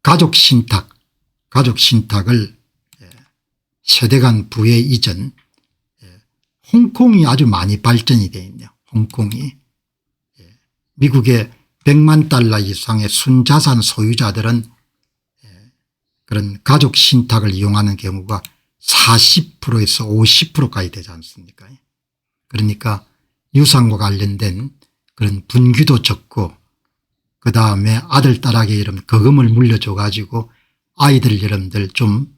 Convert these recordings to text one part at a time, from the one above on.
가족 신탁을 세대 간 부의 이전, 홍콩이 아주 많이 발전이 되어 있네요. 홍콩이. 미국의 100만 달러 이상의 순자산 소유자들은 그런 가족 신탁을 이용하는 경우가 40%에서 50%까지 되지 않습니까? 그러니까 유산과 관련된 그런 분규도 적고 그다음에 아들 딸에게 여러분 거금을 물려줘 가지고 아이들 여러분들 좀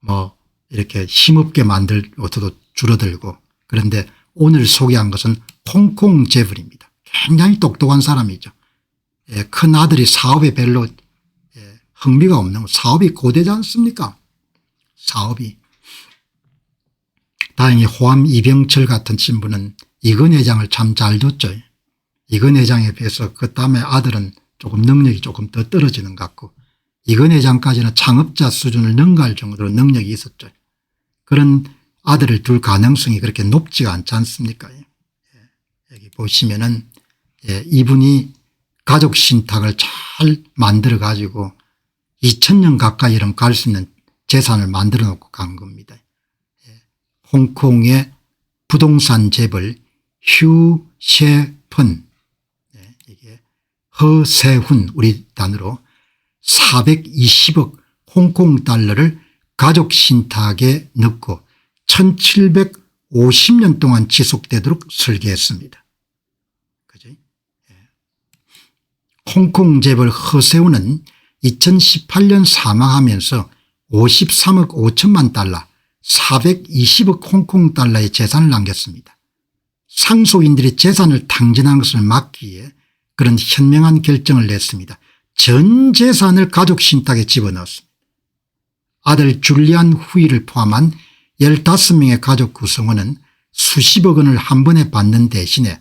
뭐 이렇게 힘없게 만들 것도 줄어들고. 그런데 오늘 소개한 것은 홍콩 재벌입니다. 굉장히 똑똑한 사람이죠. 큰 아들이 사업에 별로 흥미가 없는 거. 사업이 고되지 않습니까? 사업이. 다행히 호암 이병철 같은 신부는 이건 회장을 참 잘 뒀죠. 이건 회장에 비해서 그 다음에 아들은 조금 능력이 조금 더 떨어지는 것 같고 이건 회장까지는 창업자 수준을 능가할 정도로 능력이 있었죠. 그런 아들을 둘 가능성이 그렇게 높지가 않지 않습니까? 여기 보시면은 이분이 가족 신탁을 잘 만들어 가지고 2000년 가까이 이름 갈 수 있는 재산을 만들어 놓고 간 겁니다. 홍콩의 부동산 재벌 휴셰펀, 이게 허세훈 우리 단어로 420억 홍콩 달러를 가족 신탁에 넣고 1750년 동안 지속되도록 설계했습니다. 그죠? 홍콩 재벌 허세훈은 2018년 사망하면서 53억 5천만 달러 420억 홍콩 달러의 재산을 남겼습니다. 상속인들이 재산을 탕진한 것을 막기 위해 그런 현명한 결정을 냈습니다. 전 재산을 가족 신탁에 집어넣었습니다. 아들 줄리안 후이를 포함한 15명의 가족 구성원은 수십억 원을 한 번에 받는 대신에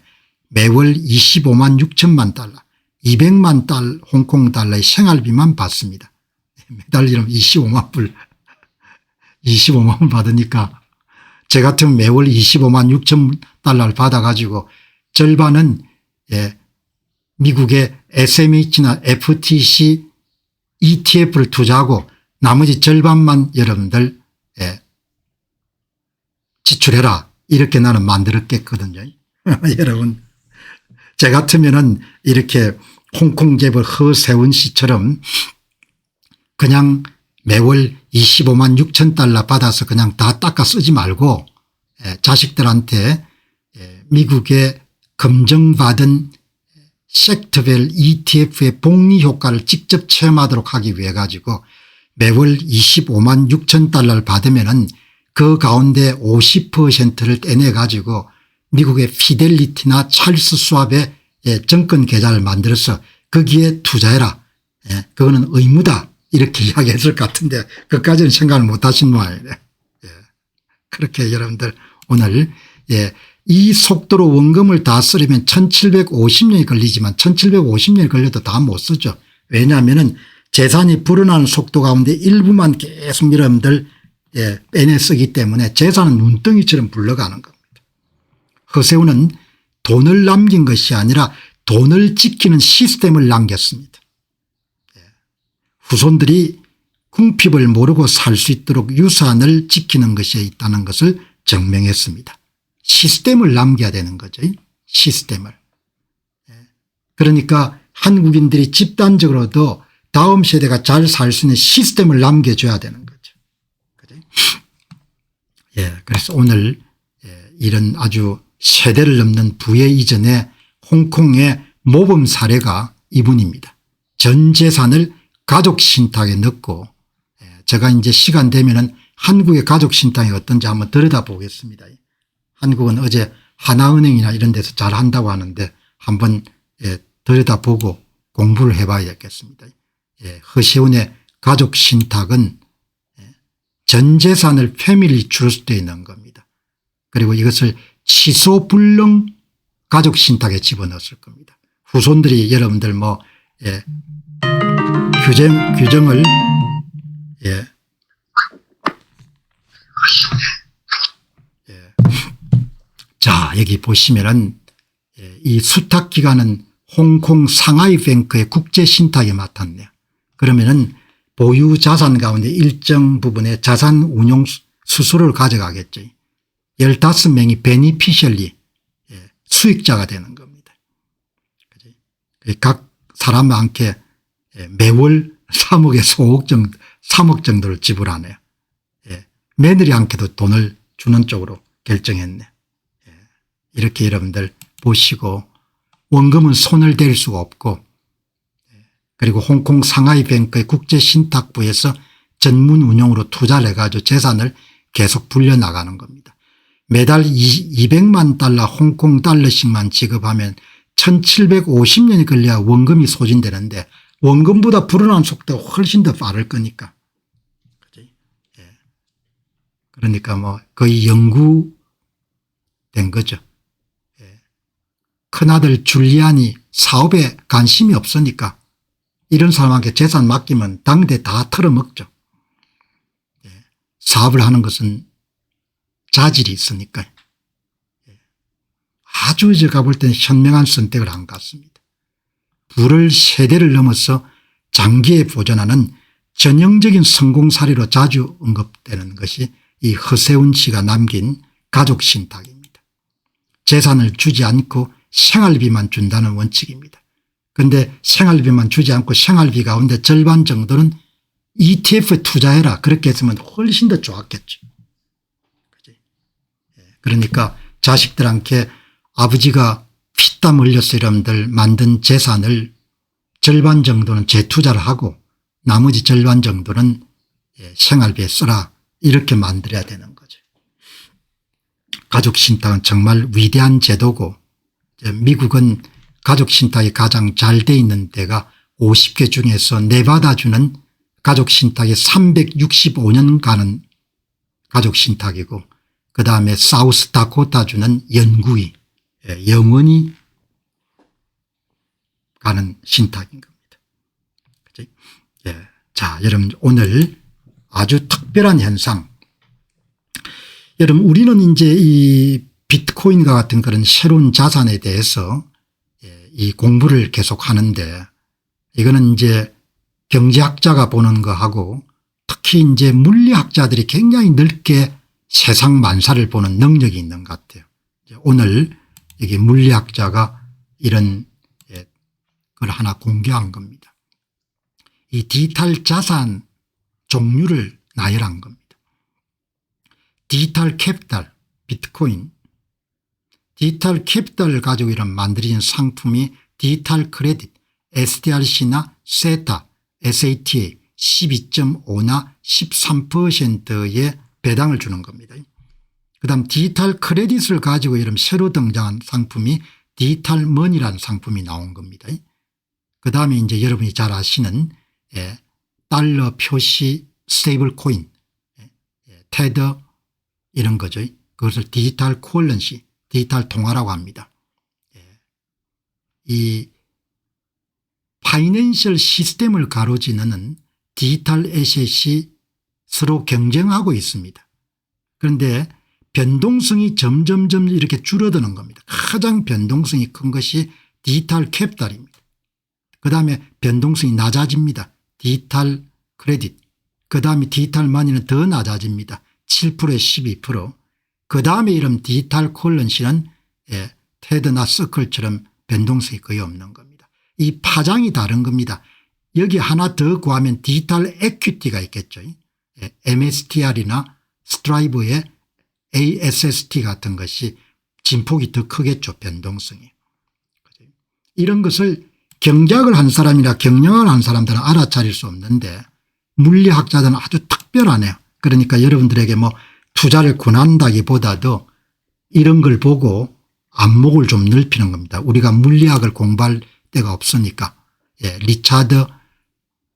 매월 25만 6천만 달러 200만 홍콩 달러의 생활비만 받습니다. 매달 25만 불 25만 원 받으니까 저 같으면 매월 25만 6천 달러를 받아가지고 절반은 미국의 SMH나 FTC ETF를 투자하고 나머지 절반만 여러분들 지출해라 이렇게 나는 만들었겠거든요. 여러분 저 같으면은 이렇게 홍콩 재벌 허세훈 씨처럼 그냥 매월 25만 6천 달러 받아서 그냥 다 닦아 쓰지 말고 자식들한테 미국의 검증받은 섹터별 ETF의 복리 효과를 직접 체험하도록 하기 위해 가지고 매월 25만 6천 달러를 받으면은 그 가운데 50%를 떼내 가지고 미국의 피델리티나 찰스 수왑의 정권 계좌를 만들어서 거기에 투자해라. 그거는 의무다. 이렇게 이야기했을 것 같은데 그까지는 생각을 못 하신 모양이네. 그렇게 여러분들 오늘 이 속도로 원금을 다 쓰려면 1750년이 걸리지만 1750년이 걸려도 다 못 쓰죠. 왜냐하면 재산이 불어나는 속도 가운데 일부만 계속 여러분들 빼내 쓰기 때문에 재산은 눈덩이처럼 굴러가는 겁니다. 허세훈은 돈을 남긴 것이 아니라 돈을 지키는 시스템을 남겼습니다. 후손들이 궁핍을 모르고 살 수 있도록 유산을 지키는 것에 있다는 것을 증명했습니다. 시스템을 남겨야 되는 거죠. 시스템을. 그러니까 한국인들이 집단적으로도 다음 세대가 잘 살 수 있는 시스템을 남겨줘야 되는 거죠. 그래서 오늘 이런 아주 세대를 넘는 부의 이전에 홍콩의 모범 사례가 이분입니다. 전 재산을 가족 신탁에 넣고 제가 이제 시간 되면은 한국의 가족 신탁이 어떤지 한번 들여다보겠습니다. 한국은 어제 하나은행이나 이런 데서 잘 한다고 하는데 한번 들여다보고 공부를 해봐야겠습니다. 허세훈의 가족 신탁은 전 재산을 패밀리 트러스트에 넣은 겁니다. 그리고 이것을 취소 불능 가족 신탁에 집어넣었을 겁니다. 후손들이 여러분들 뭐 규정을 자 여기 보시면은 이 수탁기관은 홍콩 상하이 뱅크의 국제신탁에 맡았네요. 그러면은 보유 자산 가운데 일정 부분의 자산 운용 수수료를 가져가겠죠. 15명이 베니피셜리 수익자가 되는 겁니다. 각 사람한테 매월 3억 정도를 지불하네요. 며느리한테도 돈을 주는 쪽으로 결정했네. 이렇게 여러분들 보시고 원금은 손을 댈 수가 없고 그리고 홍콩 상하이뱅크의 국제신탁부에서 전문 운용으로 투자를 해가지고 재산을 계속 불려나가는 겁니다. 매달 200만 달러 홍콩 달러씩만 지급하면 1750년이 걸려야 원금이 소진되는데 원금보다 불어나는 속도가 훨씬 더 빠를 거니까. 그러니까 뭐 거의 연구된 거죠. 큰아들 줄리안이 사업에 관심이 없으니까 이런 사람에게 재산 맡기면 당대 다 털어먹죠. 사업을 하는 것은 자질이 있으니까 아주 제가 볼 때는 현명한 선택을 한 것 같습니다. 부를 세대를 넘어서 장기에 보존하는 전형적인 성공 사례로 자주 언급되는 것이 이 허세훈 씨가 남긴 가족 신탁입니다. 재산을 주지 않고 생활비만 준다는 원칙입니다. 그런데 생활비만 주지 않고 생활비 가운데 절반 정도는 ETF에 투자해라 그렇게 했으면 훨씬 더 좋았겠죠. 그러니까 자식들한테 아버지가 피땀 흘려서 여러분들 만든 재산을 절반 정도는 재투자를 하고 나머지 절반 정도는 생활비에 써라 이렇게 만들어야 되는 거죠. 가족신탁은 정말 위대한 제도고 미국은 가족신탁이 가장 잘 돼 있는 데가 50개 중에서 네바다주는 가족신탁이 365년간은 가족신탁이고 그다음에 사우스다코타주는 영구히 영원히 가는 신탁인 겁니다. 그치? 자, 여러분 오늘 아주 특별한 현상. 여러분 우리는 이제 이 비트코인과 같은 그런 새로운 자산에 대해서 이 공부를 계속 하는데 이거는 이제 경제학자가 보는 거하고 특히 이제 물리학자들이 굉장히 넓게 세상 만사를 보는 능력이 있는 것 같아요. 오늘 여기 물리학자가 이런 걸 하나 공개한 겁니다. 이 디지털 자산 종류를 나열한 겁니다. 디지털 캐피탈, 비트코인, 디지털 캐피탈을 가지고 이런 만들어진 상품이 디지털 크레딧, SDRC나 세타, SATA 12.5나 13%의 배당을 주는 겁니다. 그다음 디지털 크레딧을 가지고 이런 새로 등장한 상품이 디지털 머니라는 상품이 나온 겁니다. 그다음에 이제 여러분이 잘 아시는 달러 표시 스테이블 코인, 테더 이런 거죠. 그것을 디지털 콜런시, 디지털 통화라고 합니다. 이 파이낸셜 시스템을 가로지르는 디지털 에셋이 서로 경쟁하고 있습니다. 그런데 변동성이 점점점 이렇게 줄어드는 겁니다. 가장 변동성이 큰 것이 디지털 캐피탈입니다. 그다음에 변동성이 낮아집니다. 디지털 크레딧. 그다음에 디지털 머니는 더 낮아집니다. 7%에 12%. 그다음에 이런 디지털 콜런시는 테드나 서클처럼 변동성이 거의 없는 겁니다. 이 파장이 다른 겁니다. 여기 하나 더 구하면 디지털 에퀴티가 있겠죠. MSTR이나 스트라이브의 ASST 같은 것이 진폭이 더 크겠죠. 변동성이. 이런 것을 경작을 한 사람이나 경영을 한 사람들은 알아차릴 수 없는데 물리학자들은 아주 특별하네요. 그러니까 여러분들에게 뭐 투자를 권한다기보다도 이런 걸 보고 안목을 좀 넓히는 겁니다. 우리가 물리학을 공부할 데가 없으니까. 리차드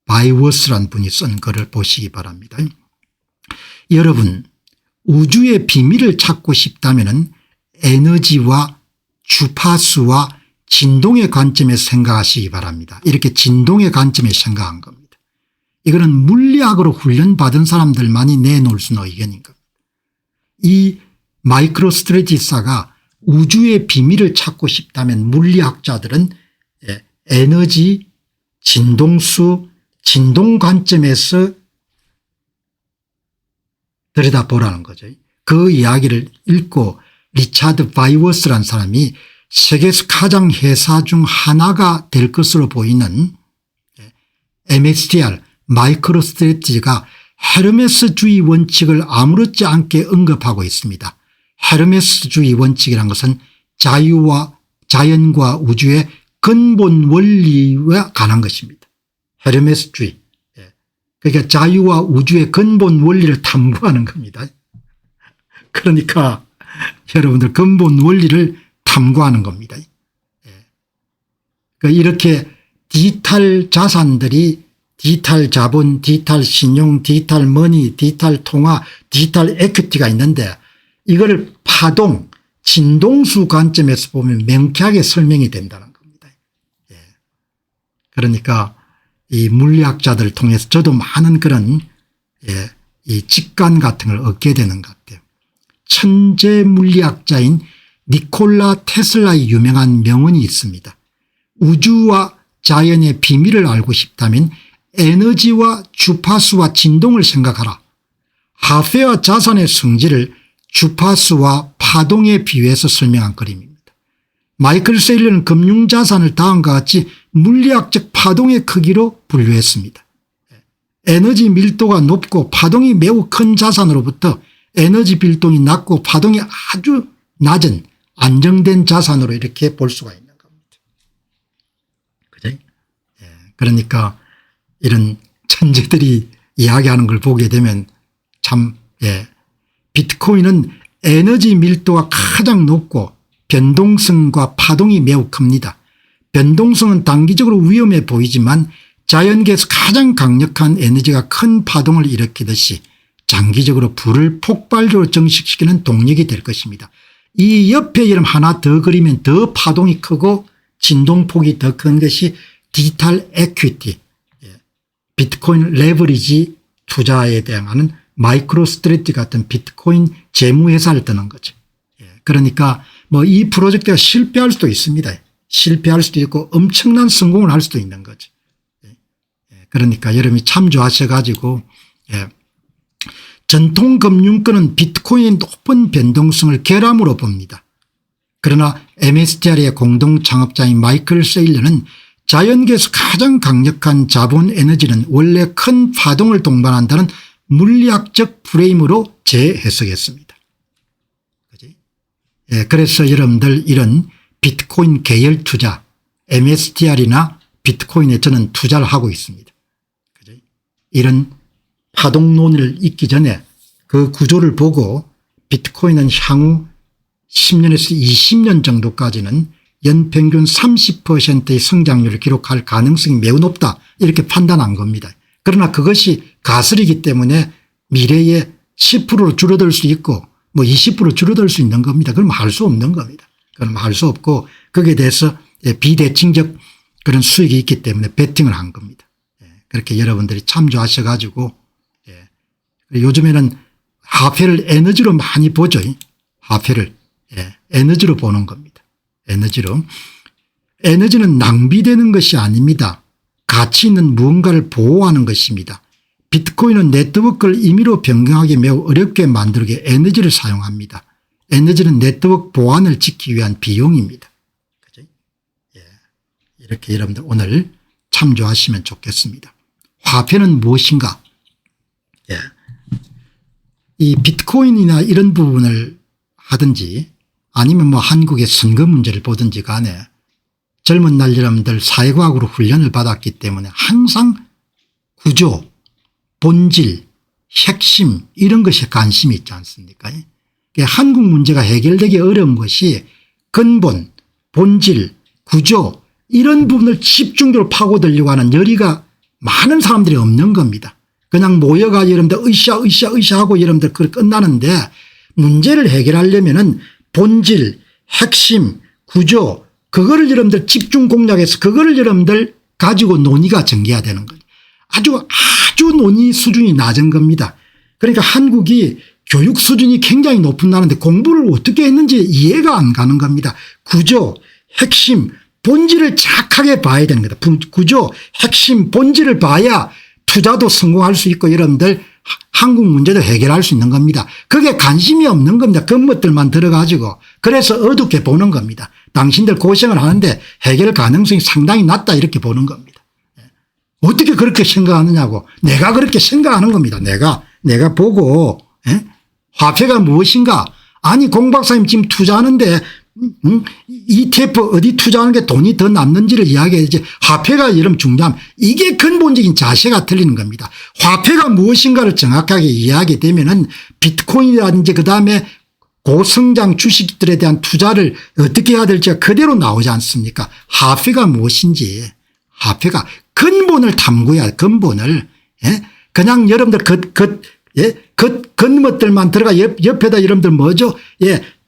바이워스라는 분이 쓴 글을 보시기 바랍니다. 여러분 우주의 비밀을 찾고 싶다면 에너지와 주파수와 진동의 관점에서 생각하시기 바랍니다. 이렇게 진동의 관점에서 생각한 겁니다. 이거는 물리학으로 훈련받은 사람들만이 내놓을 수 있는 의견인 겁니다. 이 마이크로 스트레티사가 우주의 비밀을 찾고 싶다면 물리학자들은 에너지, 진동수, 진동 관점에서 들여다보라는 거죠. 그 이야기를 읽고 리차드 바이워스라는 사람이 세계에서 가장 회사 중 하나가 될 것으로 보이는 MSTR 마이크로 스트래티지가 헤르메스주의 원칙을 아무렇지 않게 언급하고 있습니다. 헤르메스주의 원칙이란 것은 자연과 우주의 근본 원리와 관한 것입니다. 헤르메스주의. 그러니까 자유와 우주의 근본 원리를 탐구하는 겁니다. 그러니까 여러분들 근본 원리를 탐구하는 겁니다. 이렇게 디지털 자산들이 디지털 자본, 디지털 신용, 디지털 머니, 디지털 통화, 디지털 에퀴티가 있는데 이걸 파동, 진동수 관점에서 보면 명쾌하게 설명이 된다는 겁니다. 그러니까 이 물리학자들을 통해서 저도 많은 그런 이 직관 같은 걸 얻게 되는 것 같아요. 천재 물리학자인 니콜라 테슬라의 유명한 명언이 있습니다. 우주와 자연의 비밀을 알고 싶다면 에너지와 주파수와 진동을 생각하라. 화폐와 자산의 성질을 주파수와 파동에 비유해서 설명한 그림입니다. 마이클 세일러는 금융자산을 다음과 같이 물리학적 파동의 크기로 분류했습니다. 에너지 밀도가 높고 파동이 매우 큰 자산으로부터 에너지 밀도가 낮고 파동이 아주 낮은 안정된 자산으로 이렇게 볼 수가 있는 겁니다. 그죠? 그러니까 이런 천재들이 이야기하는 걸 보게 되면 참 비트코인은 에너지 밀도가 가장 높고 변동성과 파동이 매우 큽니다. 변동성은 단기적으로 위험해 보이지만 자연계에서 가장 강력한 에너지가 큰 파동을 일으키듯이 장기적으로 불을 폭발적으로 증식시키는 동력이 될 것입니다. 이 옆에 이름 하나 더 그리면 더 파동이 크고 진동폭이 더 큰 것이 디지털 에퀴티, 비트코인 레버리지 투자에 대한 마이크로 스트래티지 같은 비트코인 재무회사를 뜨는 거죠. 그러니까 뭐 이 프로젝트가 실패할 수도 있습니다. 실패할 수도 있고 엄청난 성공을 할 수도 있는 거죠. 그러니까 여러분이 참조하셔 가지고 전통금융권은 비트코인의 높은 변동성을 결함으로 봅니다. 그러나 MSTR의 공동 창업자인 마이클 세일러는 자연계에서 가장 강력한 자본 에너지는 원래 큰 파동을 동반한다는 물리학적 프레임으로 재해석했습니다. 그래서 여러분들 이런 비트코인 계열 투자 MSTR이나 비트코인에 저는 투자를 하고 있습니다. 이런 파동 논리를 읽기 전에 그 구조를 보고 비트코인은 향후 10년에서 20년 정도까지는 연평균 30%의 성장률을 기록할 가능성이 매우 높다 이렇게 판단한 겁니다. 그러나 그것이 가설이기 때문에 미래에 10%로 줄어들 수 있고 뭐 20% 줄어들 수 있는 겁니다. 그럼 할 수 없는 겁니다. 그럼 할 수 없고 거기에 대해서 비대칭적 그런 수익이 있기 때문에 베팅을 한 겁니다. 그렇게 여러분들이 참조하셔 가지고 요즘에는 화폐를 에너지로 많이 보죠. 화폐를 에너지로 보는 겁니다. 에너지로. 에너지는 낭비되는 것이 아닙니다. 가치 있는 무언가를 보호하는 것입니다. 비트코인은 네트워크를 임의로 변경하기 매우 어렵게 만들기 위해 에너지를 사용합니다. 에너지는 네트워크 보안을 지키기 위한 비용입니다. 그죠? 이렇게 여러분들 오늘 참조하시면 좋겠습니다. 화폐는 무엇인가? 이 비트코인이나 이런 부분을 하든지 아니면 뭐 한국의 선거 문제를 보든지 간에 젊은 날 여러분들 사회과학으로 훈련을 받았기 때문에 항상 구조, 본질, 핵심 이런 것에 관심이 있지 않습니까? 한국 문제가 해결되기 어려운 것이 근본, 본질, 구조 이런 부분을 집중적으로 파고들려고 하는 열의가 많은 사람들이 없는 겁니다. 그냥 모여가지고 여러분들 으쌰 하고 여러분들 그걸 끝나는데 문제를 해결하려면은 본질, 핵심, 구조 그거를 여러분들 집중 공략해서 그거를 여러분들 가지고 논의가 전개해야 되는 거죠. 아주 논의 수준이 낮은 겁니다. 그러니까 한국이 교육 수준이 굉장히 높은 나라인데 공부를 어떻게 했는지 이해가 안 가는 겁니다. 구조, 핵심, 본질을 착하게 봐야 되는 거다. 구조 핵심 본질을 봐야 투자도 성공할 수 있고 여러분들 한국 문제도 해결할 수 있는 겁니다. 그게 관심이 없는 겁니다. 겉멋들만 들어가지고. 그래서 어둡게 보는 겁니다. 당신들 고생을 하는데 해결 가능성이 상당히 낮다 이렇게 보는 겁니다. 어떻게 그렇게 생각하느냐고. 내가 그렇게 생각하는 겁니다. 내가 보고 화폐가 무엇인가. 아니 공 박사님 지금 투자하는데 ETF 어디 투자하는 게 돈이 더 남는지를 이야기해야지 화폐가 여러분 중요함. 이게 근본적인 자세가 틀리는 겁니다. 화폐가 무엇인가를 정확하게 이야기되면은 비트코인이라든지 그다음에 고성장 주식들에 대한 투자를 어떻게 해야 될지가 그대로 나오지 않습니까? 화폐가 무엇인지 화폐가 근본을 탐구해야 근본을. 그냥 여러분들 겉멋들만 들어가 옆에다 여러분들 뭐죠?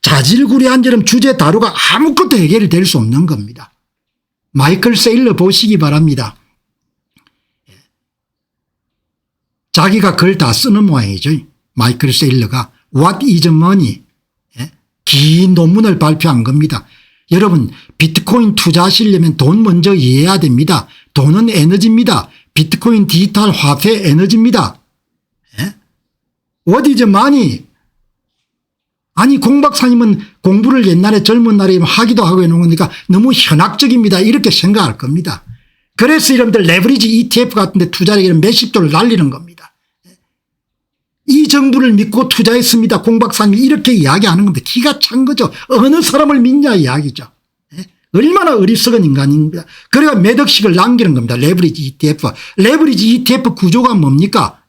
자질구레한 여러분 주제 다루가 아무것도 해결이 될 수 없는 겁니다. 마이클 세일러 보시기 바랍니다. 자기가 글 다 쓰는 모양이죠. 마이클 세일러가 What is money? 긴 논문을 발표한 겁니다. 여러분 비트코인 투자하시려면 돈 먼저 이해해야 됩니다. 돈은 에너지입니다. 비트코인 디지털 화폐 에너지입니다. What is money? 아니 공 박사님은 공부를 옛날에 젊은 날에 하기도 하고 해놓은 거니까 너무 현학적입니다. 이렇게 생각할 겁니다. 그래서 여러분들 레버리지 ETF 같은 데 투자를 몇십 조를 날리는 겁니다. 이 정부를 믿고 투자했습니다. 공 박사님이 이렇게 이야기하는 겁니다. 기가 찬 거죠. 어느 사람을 믿냐 이야기죠. 얼마나 어리석은 인간입니다. 그래가 몇 억씩을 남기는 겁니다. 레버리지 ETF. 레버리지 ETF 구조가 뭡니까?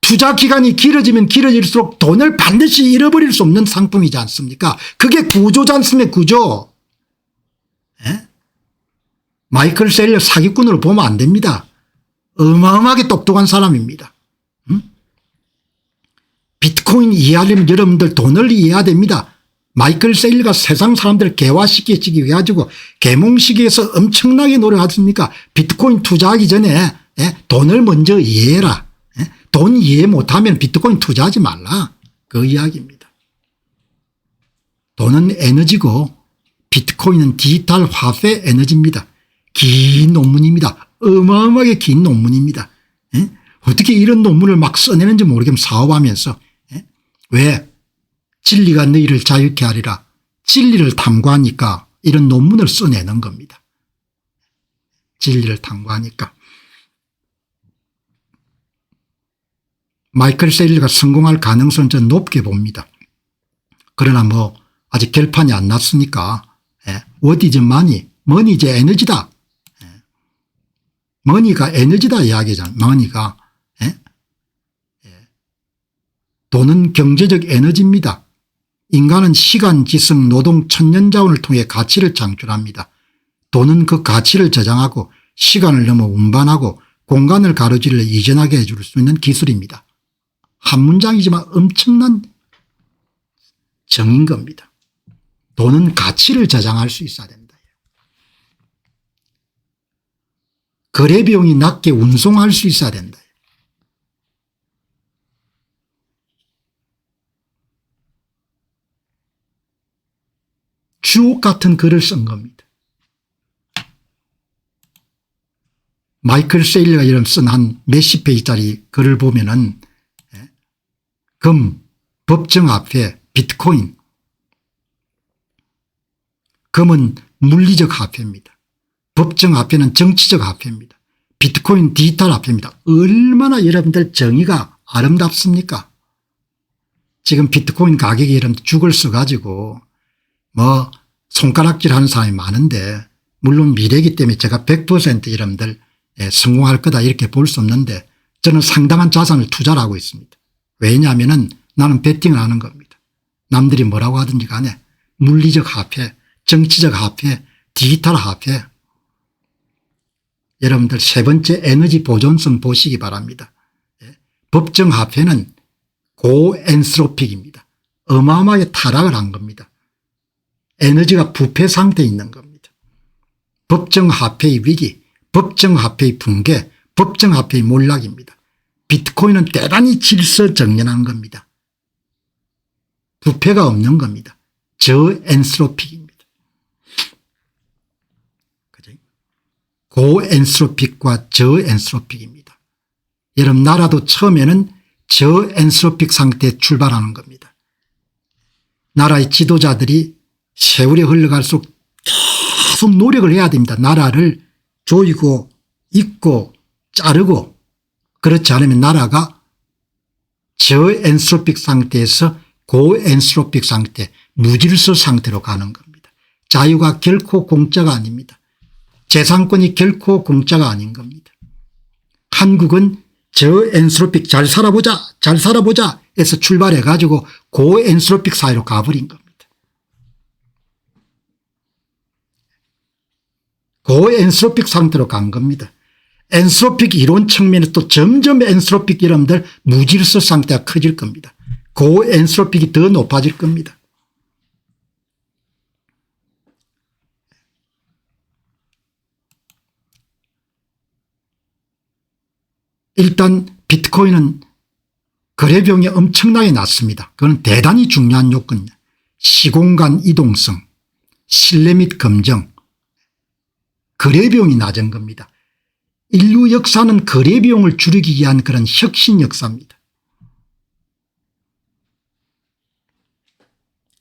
투자 기간이 길어지면 길어질수록 돈을 반드시 잃어버릴 수 없는 상품이지 않습니까? 그게 구조지 않습니까? 구조. 마이클 세일러 사기꾼으로 보면 안 됩니다. 어마어마하게 똑똑한 사람입니다. 비트코인 이해하려면 여러분들 돈을 이해해야 됩니다. 마이클 세일러가 세상 사람들을 개화시키기 위해 가지고 계몽시기에서 엄청나게 노력하십니까? 비트코인 투자하기 전에 돈을 먼저 이해해라. 돈 이해 못하면 비트코인 투자하지 말라. 그 이야기입니다. 돈은 에너지고 비트코인은 디지털 화폐 에너지입니다. 긴 논문입니다. 어마어마하게 긴 논문입니다. 어떻게 이런 논문을 막 써내는지 모르겠으면 사업하면서. 왜? 진리가 너희를 자유케 하리라. 진리를 탐구하니까 이런 논문을 써내는 겁니다. 진리를 탐구하니까. 마이클 세일러가 성공할 가능성은 저는 높게 봅니다. 그러나 뭐 아직 결판이 안 났으니까 What is money? 머니 이제 에너지다. 머니가 에너지다 이야기잖아요. 머니가. 돈은 경제적 에너지입니다. 인간은 시간, 지성, 노동, 천년자원을 통해 가치를 창출합니다. 돈은 그 가치를 저장하고 시간을 넘어 운반하고 공간을 가로질러 이전하게 해줄 수 있는 기술입니다. 한 문장이지만 엄청난 정인 겁니다. 돈은 가치를 저장할 수 있어야 된다. 거래 비용이 낮게 운송할 수 있어야 된다. 주옥 같은 글을 쓴 겁니다. 마이클 세일러가 이런 쓴 한 몇십 페이지짜리 글을 보면은 금, 법정화폐, 비트코인. 금은 물리적 화폐입니다. 법정화폐는 정치적 화폐입니다. 비트코인 디지털 화폐입니다. 얼마나 여러분들 정의가 아름답습니까? 지금 비트코인 가격이 여러분들 죽을 써가지고 뭐 손가락질 하는 사람이 많은데 물론 미래이기 때문에 제가 100% 여러분들 성공할 거다 이렇게 볼 수 없는데 저는 상당한 자산을 투자를 하고 있습니다. 왜냐하면 나는 베팅을 하는 겁니다. 남들이 뭐라고 하든지 간에 물리적 화폐, 정치적 화폐, 디지털 화폐. 여러분들 세 번째 에너지 보존성 보시기 바랍니다. 법정 화폐는 고엔트로픽입니다. 어마어마하게 타락을 한 겁니다. 에너지가 부패 상태에 있는 겁니다. 법정 화폐의 위기, 법정 화폐의 붕괴, 법정 화폐의 몰락입니다. 비트코인은 대단히 질서정연한 겁니다. 부패가 없는 겁니다. 저엔트로픽입니다. 고엔트로픽과 저엔트로픽입니다. 여러분 나라도 처음에는 저엔트로픽 상태에 출발하는 겁니다. 나라의 지도자들이 세월이 흘러갈수록 계속 노력을 해야 됩니다. 나라를 조이고 잇고 자르고, 그렇지 않으면 나라가 저엔트로픽 상태에서 고엔트로픽 상태, 무질서 상태로 가는 겁니다. 자유가 결코 공짜가 아닙니다. 재산권이 결코 공짜가 아닌 겁니다. 한국은 저엔트로픽 잘 살아보자 잘 살아보자 해서 출발해 가지고 고엔트로픽 사회로 가버린 겁니다. 고엔트로픽 상태로 간 겁니다. 엔트로픽 이론 측면에 또 점점 엔트로픽 여러분들 무질서 상태가 커질 겁니다. 고엔트로픽이 더 높아질 겁니다. 일단 비트코인은 거래 비용이 엄청나게 낮습니다. 그건 대단히 중요한 요건이에요. 시공간 이동성, 신뢰 및 검증, 거래 비용이 낮은 겁니다. 인류 역사는 거래 비용을 줄이기 위한 그런 혁신 역사입니다.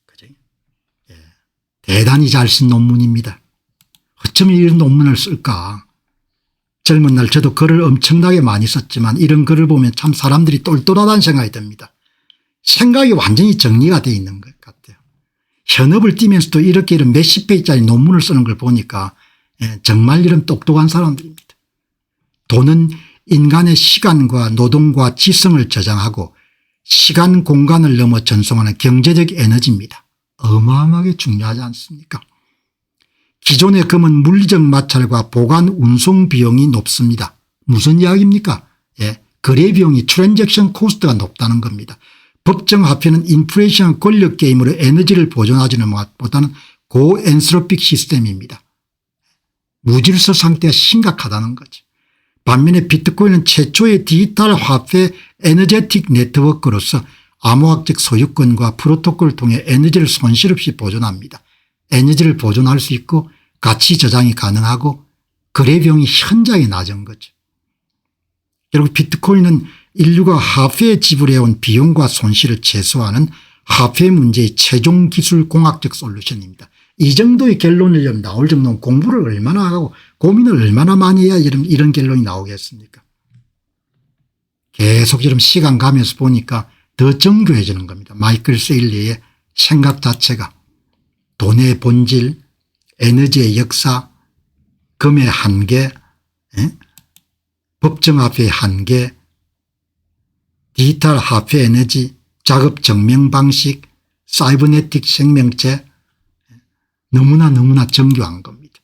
그죠? 예. 대단히 잘 쓴 논문입니다. 어쩌면 이런 논문을 쓸까. 젊은 날 저도 글을 엄청나게 많이 썼지만 이런 글을 보면 참 사람들이 똘똘하다는 생각이 듭니다. 생각이 완전히 정리가 되어 있는 것 같아요. 현업을 뛰면서도 이렇게 이런 몇십 페이지짜리 논문을 쓰는 걸 보니까 정말 이런 똑똑한 사람들입니다. 돈은 인간의 시간과 노동과 지성을 저장하고 시간 공간을 넘어 전송하는 경제적 에너지입니다. 어마어마하게 중요하지 않습니까? 기존의 금은 물리적 마찰과 보관 운송 비용이 높습니다. 무슨 이야기입니까? 예, 거래 비용이 트랜잭션 코스트가 높다는 겁니다. 법정화폐는 인플레이션 권력 게임으로 에너지를 보존하지는 것보다는 고엔트로픽 시스템입니다. 무질서 상태가 심각하다는 거죠. 반면에 비트코인은 최초의 디지털 화폐 에너제틱 네트워크로서 암호학적 소유권과 프로토콜을 통해 에너지를 손실 없이 보존합니다. 에너지를 보존할 수 있고 가치 저장이 가능하고 거래 비용이 현저하게 낮은 거죠. 결국 비트코인은 인류가 화폐에 지불해온 비용과 손실을 최소화하는 화폐 문제의 최종 기술 공학적 솔루션입니다. 이 정도의 결론을 나올 정도는 공부를 얼마나 하고 고민을 얼마나 많이 해야 이런 결론이 나오겠습니까? 계속 이런 시간 가면서 보니까 더 정교해지는 겁니다. 마이클 세일리의 생각 자체가 돈의 본질, 에너지의 역사, 금의 한계, 법정화폐의 한계, 디지털 화폐 에너지, 작업 증명 방식, 사이버네틱 생명체, 너무나 정교한 겁니다.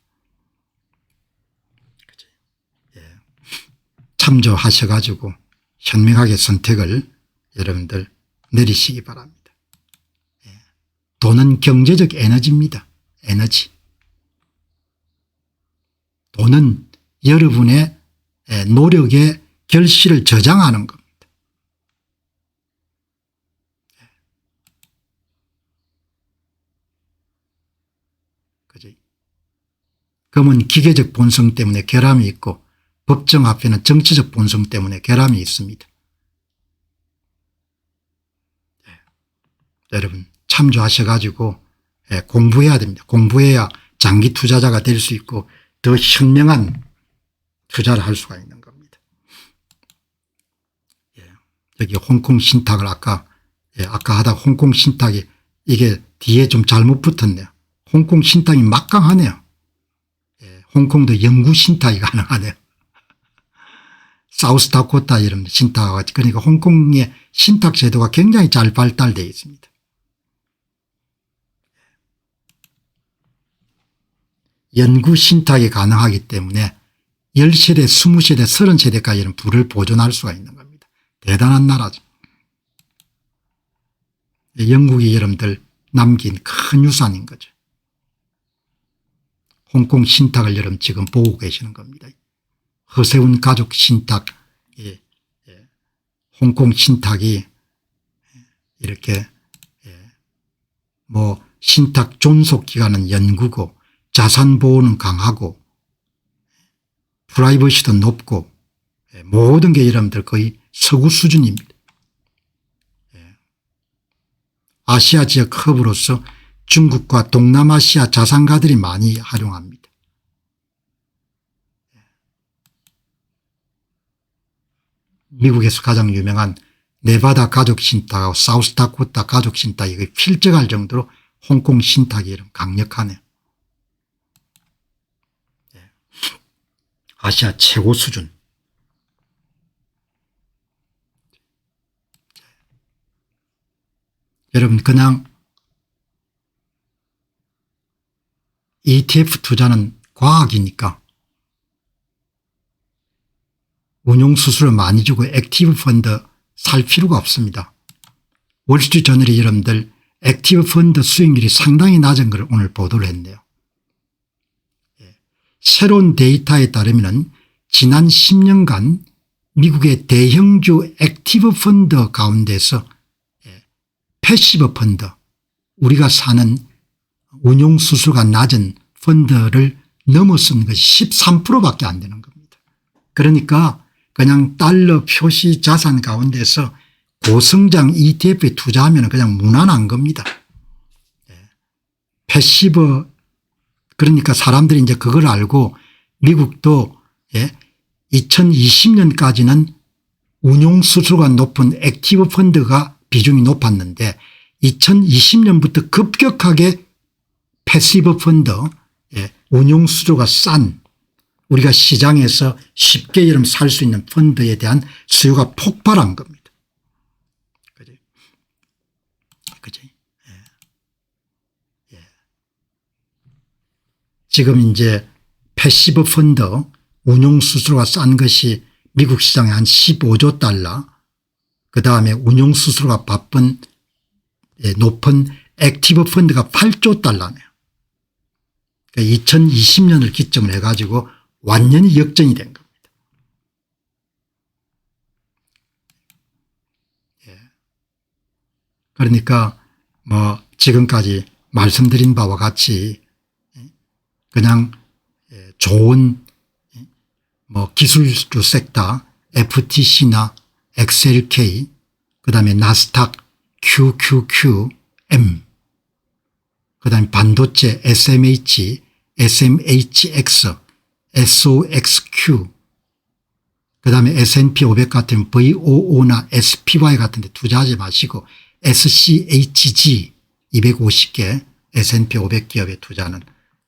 참조하셔가지고 현명하게 선택을 여러분들 내리시기 바랍니다. 돈은 경제적 에너지입니다. 에너지. 돈은 여러분의 노력의 결실을 저장하는 겁니다. 그죠? 금은 기계적 본성 때문에 결함이 있고 법정화폐는 정치적 본성 때문에 결함이 있습니다. 여러분 참조하셔가지고 공부해야 됩니다. 공부해야 장기 투자자가 될 수 있고 더 현명한 투자를 할 수가 있는 겁니다. 여기 홍콩 신탁을 아까 하다가 홍콩 신탁이 이게 뒤에 좀 잘못 붙었네요. 홍콩 신탁이 막강하네요. 홍콩도 영구 신탁이 가능하네요. 사우스다코타 이런 신탁, 그러니까 홍콩의 신탁 제도가 굉장히 잘 발달되어 있습니다. 연구 신탁이 가능하기 때문에 10세대, 20세대, 30세대까지 이런 부를 보존할 수가 있는 겁니다. 대단한 나라죠. 영국이 여러분들 남긴 큰 유산인 거죠. 홍콩 신탁을 여러분 지금 보고 계시는 겁니다. 허세운 가족 신탁, 홍콩 신탁이 이렇게 뭐 신탁 존속 기간은 연구고 자산 보호는 강하고 프라이버시도 높고 모든 게 여러분들 거의 서구 수준입니다. 아시아 지역 허브로서 중국과 동남아시아 자산가들이 많이 활용합니다. 미국에서 가장 유명한 네바다 가족 신탁하고 사우스다코타 가족 신탁이 필적할 정도로 홍콩 신탁이 강력하네요. 아시아 최고 수준. 여러분 그냥 ETF 투자는 과학이니까 운용수수료 많이 주고 액티브 펀드 살 필요가 없습니다. 월스트리트저널이 여러분들 액티브 펀드 수익률이 상당히 낮은 걸 오늘 보도를 했네요. 새로운 데이터에 따르면 지난 10년간 미국의 대형주 액티브 펀드 가운데서 패시브 펀드 우리가 사는 운용수수료가 낮은 펀드를 넘어선 것이 13%밖에 안 되는 겁니다. 그러니까 그냥 달러 표시 자산 가운데서 고성장 ETF에 투자하면 그냥 무난한 겁니다. 패시브 그러니까 사람들이 이제 그걸 알고 미국도 2020년까지는 운용수수료가 높은 액티브 펀드가 비중이 높았는데 2020년부터 급격하게 패시브 펀드 운용수수료가 싼 우리가 시장에서 쉽게 살 수 있는 펀드에 대한 수요가 폭발한 겁니다. 그지? 그지? 지금 이제 패시브 펀드 운용수수료가 싼 것이 미국 시장에 한 15조 달러 그다음에 운용수수료가 높은 액티브 펀드가 8조 달러네요. 그러니까 2020년을 기점으로 해가지고 완전히 역전이 된 겁니다. 그러니까 뭐 지금까지 말씀드린 바와 같이 그냥 좋은 뭐 기술주 섹터 FTC나 XLK 그다음에 나스닥 QQQM 그다음에 반도체 SMH, SMHX, SOXQ 그다음에 S&P 500 같은 VOO나 SPY 같은 데 투자하지 마시고 SCHG 250개 S&P 500 기업에 투자하는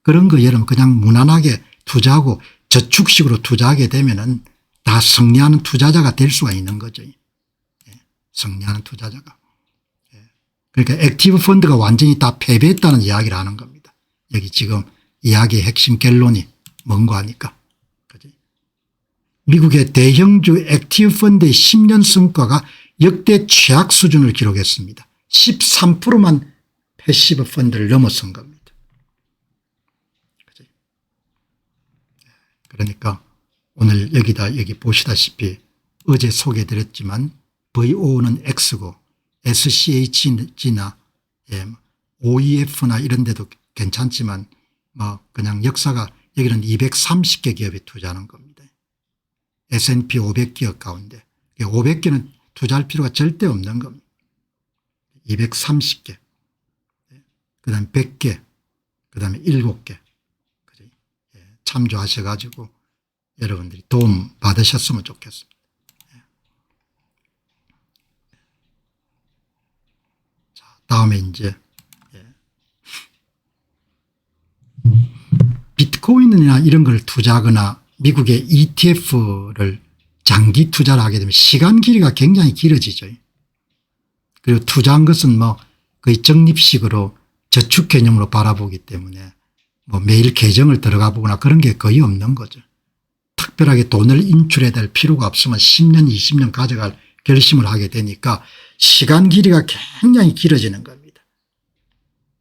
그런 거 여러분 그냥 무난하게 투자하고 저축식으로 투자하게 되면은 다 승리하는 투자자가 될 수가 있는 거죠. 승리하는 투자자가. 그러니까 액티브 펀드가 완전히 다 패배했다는 이야기를 하는 겁니다. 여기 지금 이야기의 핵심 결론이 뭔가 하니까. 그치? 미국의 대형주 액티브 펀드의 10년 성과가 역대 최악 수준을 기록했습니다. 13%만 패시브 펀드를 넘어선 겁니다. 그치? 그러니까 오늘 여기 보시다시피 어제 소개해드렸지만 VO는 X고 SCHG나 OEF나 이런 데도 괜찮지만 뭐 그냥 역사가 여기는 230개 기업에 투자하는 겁니다. S&P 500기업 가운데 500개는 투자할 필요가 절대 없는 겁니다. 230개 그다음에 100개 그다음에 7개 참조하셔가지고 여러분들이 도움 받으셨으면 좋겠습니다. 다음에 이제 비트코인이나 이런 걸 투자하거나 미국의 ETF를 장기 투자를 하게 되면 시간 길이가 굉장히 길어지죠. 그리고 투자한 것은 뭐 거의 적립식으로 저축 개념으로 바라보기 때문에 뭐 매일 계정을 들어가 보거나 그런 게 거의 없는 거죠. 특별하게 돈을 인출해야 될 필요가 없으면 10년 20년 가져갈 결심을 하게 되니까 시간 길이가 굉장히 길어지는 겁니다.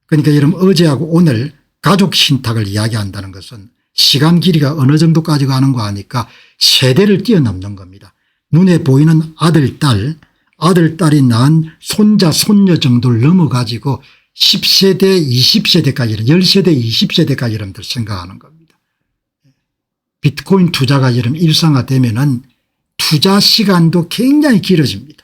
그러니까 여러분 어제하고 오늘 가족 신탁을 이야기한다는 것은 시간 길이가 어느 정도까지 가는 거 아니까 세대를 뛰어넘는 겁니다. 눈에 보이는 아들, 딸이 낳은 손자, 손녀 정도를 넘어가지고 10세대, 20세대까지 10세대, 20세대까지 여러분들 생각하는 겁니다. 비트코인 투자가 일상화되면은 투자 시간도 굉장히 길어집니다.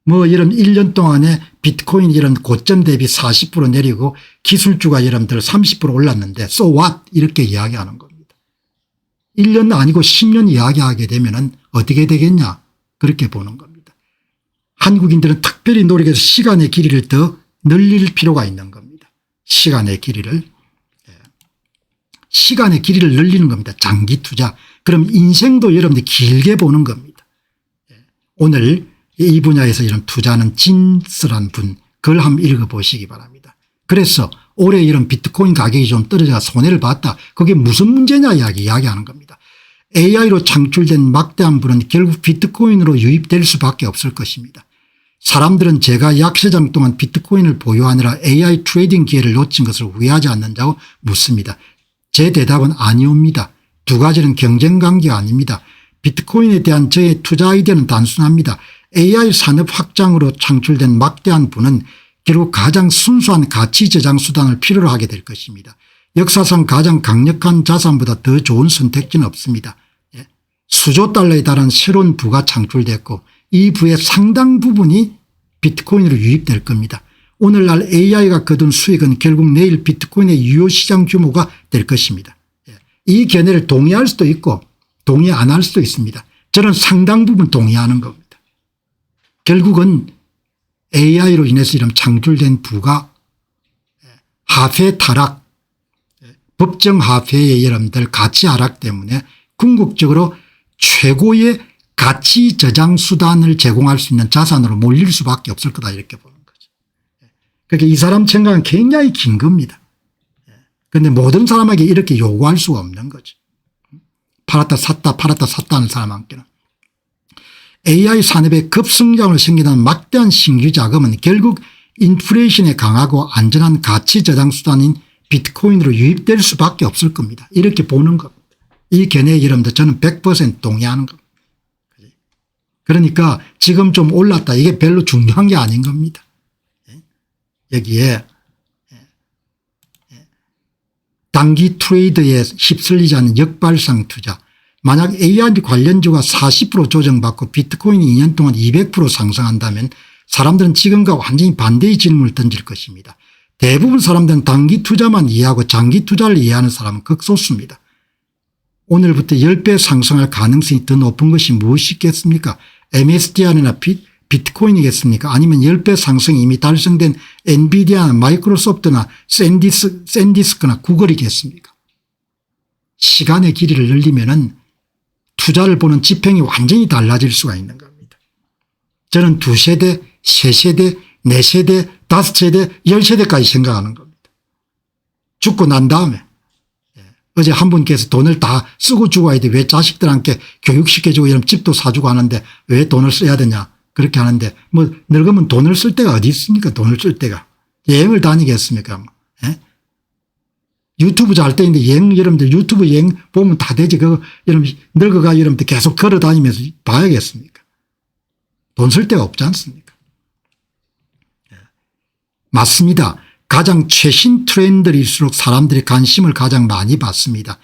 뭐 1년 동안에 비트코인 고점 대비 40% 내리고 기술주가 30% 올랐는데 so what 이렇게 이야기하는 겁니다. 1년 아니고 10년 이야기하게 되면은 어떻게 되겠냐 그렇게 보는 겁니다. 한국인들은 특별히 노력해서 시간의 길이를 더 늘릴 필요가 있는 겁니다. 시간의 길이를 늘리는 겁니다. 장기 투자. 그럼 인생도 여러분들 길게 보는 겁니다. 오늘 이 분야에서 이런 투자는 진실한 분 그걸 한번 읽어보시기 바랍니다. 그래서 올해 이런 비트코인 가격이 좀 떨어져 손해를 봤다. 그게 무슨 문제냐 이야기하는 겁니다. AI로 창출된 막대한 부는 결국 비트코인으로 유입될 수밖에 없을 것입니다. 사람들은 제가 약세장 동안 비트코인을 보유하느라 AI 트레이딩 기회를 놓친 것을 후회하지 않는다고 묻습니다. 제 대답은 아니옵니다. 두 가지는 경쟁 관계가 아닙니다. 비트코인에 대한 저의 투자 아이디어는 단순합니다. AI 산업 확장으로 창출된 막대한 부는 결국 가장 순수한 가치 저장 수단을 필요로 하게 될 것입니다. 역사상 가장 강력한 자산보다 더 좋은 선택지는 없습니다. 수조 달러에 달하는 새로운 부가 창출됐고 이 부의 상당 부분이 비트코인으로 유입될 겁니다. 오늘날 AI가 거둔 수익은 결국 내일 비트코인의 유효 시장 규모가 될 것입니다. 이 견해를 동의할 수도 있고 동의 안 할 수도 있습니다. 저는 상당 부분 동의하는 겁니다. 결국은 AI로 인해서 이런 창출된 부가 하회 타락, 법정 하회의 여러분들 가치 하락 때문에 궁극적으로 최고의 가치 저장 수단을 제공할 수 있는 자산으로 몰릴 수밖에 없을 거다 이렇게 보는 거죠. 그러니까 이 사람 생각은 굉장히 긴 겁니다. 그런데 모든 사람에게 이렇게 요구할 수가 없는 거죠. 팔았다 샀다 팔았다 샀다 하는 사람한테는. AI 산업의 급성장으로 생기는 막대한 신규 자금은 결국 인플레이션에 강하고 안전한 가치 저장 수단인 비트코인으로 유입될 수밖에 없을 겁니다. 이렇게 보는 겁니다. 이 견해에 여러분들 저는 100% 동의하는 겁니다. 그러니까 지금 좀 올랐다 이게 별로 중요한 게 아닌 겁니다. 여기에 단기 트레이드에 휩쓸리지 않는 역발상 투자. 만약 AI 관련주가 40% 조정받고 비트코인이 2년 동안 200% 상승한다면 사람들은 지금과 완전히 반대의 질문을 던질 것입니다. 대부분 사람들은 단기 투자만 이해하고 장기 투자를 이해하는 사람은 극소수입니다. 오늘부터 10배 상승할 가능성이 더 높은 것이 무엇이겠습니까? MSTR이나 비트코인이겠습니까? 아니면 10배 상승이 이미 달성된 엔비디아나 마이크로소프트나 샌디스크나 구글이겠습니까? 시간의 길이를 늘리면은 투자를 보는 지평이 완전히 달라질 수가 있는 겁니다. 저는 2세대, 3세대, 4세대, 5세대, 10세대까지 생각하는 겁니다. 죽고 난 다음에 어제 한 분께서 돈을 다 쓰고 죽어야 돼. 왜 자식들한테 교육시켜주고 이런 집도 사주고 하는데 왜 돈을 써야 되냐. 그렇게 하는데 뭐 늙으면 돈을 쓸 데가 어디 있습니까? 돈을 쓸 데가. 여행을 다니겠습니까? 뭐. 유튜브 잘 때 있는데 여행 여러분들 유튜브 여행 보면 다 되지. 그거 여러분 늙어가 여러분들 계속 걸어 다니면서 봐야겠습니까? 돈 쓸 데가 없지 않습니까? 맞습니다. 가장 최신 트렌드일수록 사람들이 관심을 가장 많이 받습니다.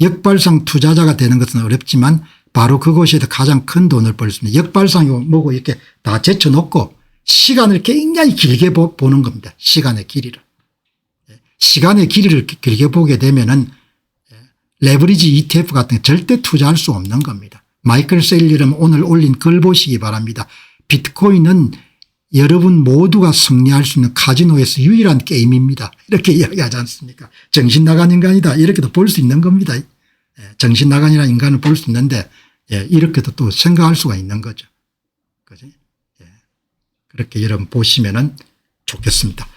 역발상 투자자가 되는 것은 어렵지만 바로 그곳에서 가장 큰 돈을 벌 수 있습니다. 역발상이 뭐고 이렇게 다 제쳐놓고 시간을 굉장히 길게 보는 겁니다. 시간의 길이를. 시간의 길이를 길게 보게 되면은 레버리지 ETF 같은 게 절대 투자할 수 없는 겁니다. 마이클 셀리름 오늘 올린 글 보시기 바랍니다. 비트코인은 여러분 모두가 승리할 수 있는 카지노에서 유일한 게임입니다. 이렇게 이야기하지 않습니까? 정신 나간 인간이다. 이렇게도 볼 수 있는 겁니다. 정신 나간이라는 인간을 볼 수 있는데 이렇게도 또 생각할 수가 있는 거죠. 그지? 그렇게 여러분 보시면은 좋겠습니다.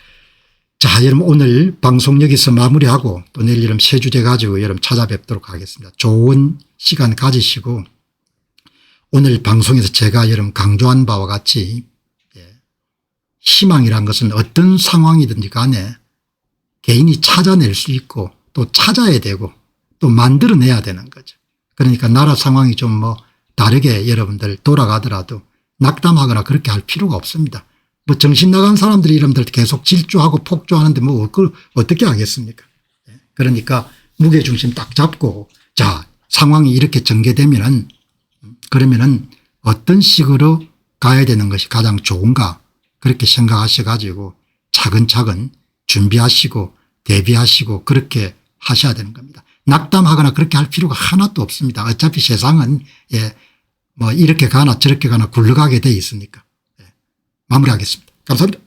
자, 여러분 오늘 방송 여기서 마무리하고 또 내일 여러분 새 주제 가지고 여러분 찾아뵙도록 하겠습니다. 좋은 시간 가지시고 오늘 방송에서 제가 여러분 강조한 바와 같이 희망이란 것은 어떤 상황이든지 간에 개인이 찾아낼 수 있고 또 찾아야 되고 또 만들어내야 되는 거죠. 그러니까 나라 상황이 좀 뭐 다르게 여러분들 돌아가더라도 낙담하거나 그렇게 할 필요가 없습니다. 뭐 정신 나간 사람들이 여러분들 계속 질주하고 폭주하는데 뭐 그걸 어떻게 하겠습니까? 그러니까 무게중심 딱 잡고 자 상황이 이렇게 전개되면은 그러면은 어떤 식으로 가야 되는 것이 가장 좋은가 그렇게 생각하셔 가지고 차근차근 준비하시고 대비하시고 그렇게 하셔야 되는 겁니다. 낙담하거나 그렇게 할 필요가 하나도 없습니다. 어차피 세상은 뭐 이렇게 가나 저렇게 가나 굴러가게 돼 있으니까. 마무리하겠습니다. 감사합니다.